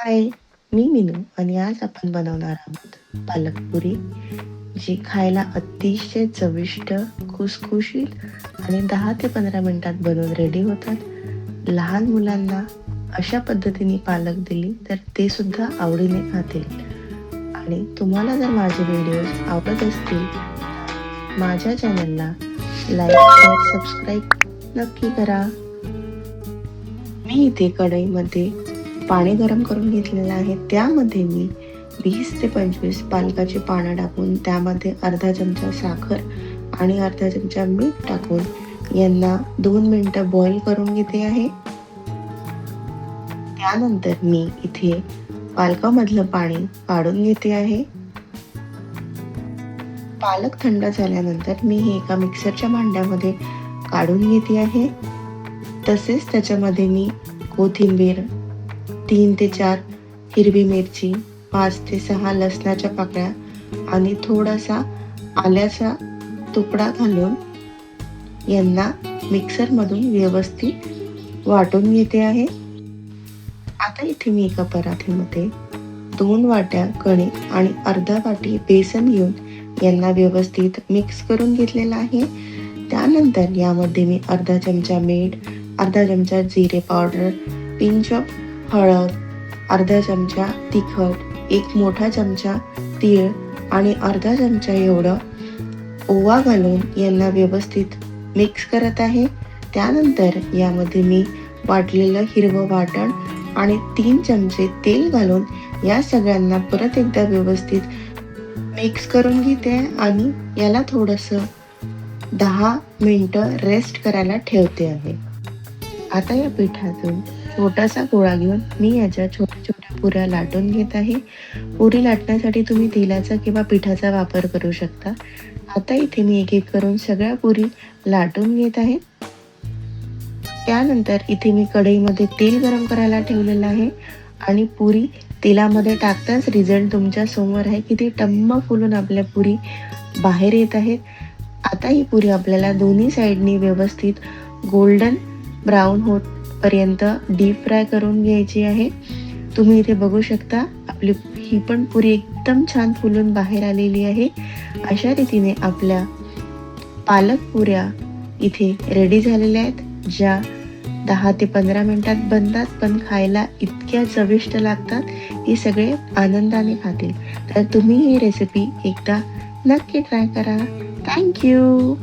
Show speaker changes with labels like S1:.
S1: हाय, मी मीनू आणि आज आपण बनवणार आहोत पालक पुरी, जी खायला अतिशय चविष्ट, खुसखुशीत आणि 10 ते 15 मिनिटात बनवून रेडी होतात. लहान मुलांना अशा पद्धतीने पालक दिली तर ते सुद्धा आवडीने खातील. आणि तुम्हाला जर माझे व्हिडिओज आवडत असतील, माझ्या चॅनलला लाईक, शेअर, सबस्क्राईब नक्की करा. मी इथे कढईमध्ये पाणी गरम करून घेतलेलं आहे. त्यामध्ये मी 20 ते 25 पालकाची पानं टाकून त्यामध्ये अर्धा चमचा साखर आणि अर्धा चमचा मीठ टाकून यांना 2 मिनिटं बॉईल करून घेते आहे. त्यानंतर मी इथे पालकामधलं पाणी काढून घेते आहे. पालक थंड झाल्यानंतर मी हे एका मिक्सरच्या भांड्यामध्ये काढून घेते आहे. तसेच त्याच्यामध्ये मी कोथिंबीर, 3 ते 4 हिरवी मिरची, 5 ते 6 लसणाच्या पाकळ्या आणि थोडासा आल्याचा तुकडा घालून यांना मिक्सरमधून व्यवस्थित वाटून घेते आहे. आता इथे मी एका परातीमध्ये 2 वाट्या कणिक आणि अर्धा वाटी बेसन घेऊन यांना व्यवस्थित मिक्स करून घेतलेला आहे. त्यानंतर यामध्ये मी अर्धा चमचा मीठ, अर्धा चमचा जिरे पावडर, पिंच ऑफ हळद, अर्धा चमचा तिखट, 1 मोठा चमचा तीळ आणि अर्धा चमचा एवढं ओवा घालून यांना व्यवस्थित मिक्स करत आहे. त्यानंतर यामध्ये मी वाटलेलं हिरवं वाटण आणि 3 चमचे तेल घालून या सगळ्यांना परत एकदा व्यवस्थित मिक्स करून घेते आणि याला थोडंसं 10 मिनिटं रेस्ट करायला ठेवते आहे. आता या पिठातून छोटासा गोळा घेऊन मी याच्या छोट्या छोट्या पुऱ्या लाटून घेत आहे. पुरी लाटण्यासाठी तुम्ही तेलाचा किंवा पिठाचा वापर करू शकता. आता इथे मी एक एक करून सगळ्या पुरी लाटून घेत आहे. त्यानंतर इथे मी कढईमध्ये तेल गरम करायला ठेवलेलं आहे आणि पुरी तेलामध्ये टाकताच रिझल्ट तुमच्या समोर आहे. किती टम्म फुलून आपल्या पुरी बाहेर येत आहेत. आता ही पुरी आपल्याला दोन्ही साईडनी व्यवस्थित गोल्डन ब्राऊन होतपर्यंत डीप फ्राय करून घ्यायची आहे. तुम्ही इथे बघू शकता आपली ही पण पुरी एकदम छान फुलून बाहेर आलेली आहे. अशा रीतीने आपल्या पालक पुऱ्या इथे रेडी झालेल्या आहेत, ज्या 10 ते 15 मिनिटात बनतात पण खायला इतक्या चविष्ट लागतात की सगळे आनंदाने खातील. तर तुम्ही ही रेसिपी एकदा नक्की ट्राय करा. थँक्यू.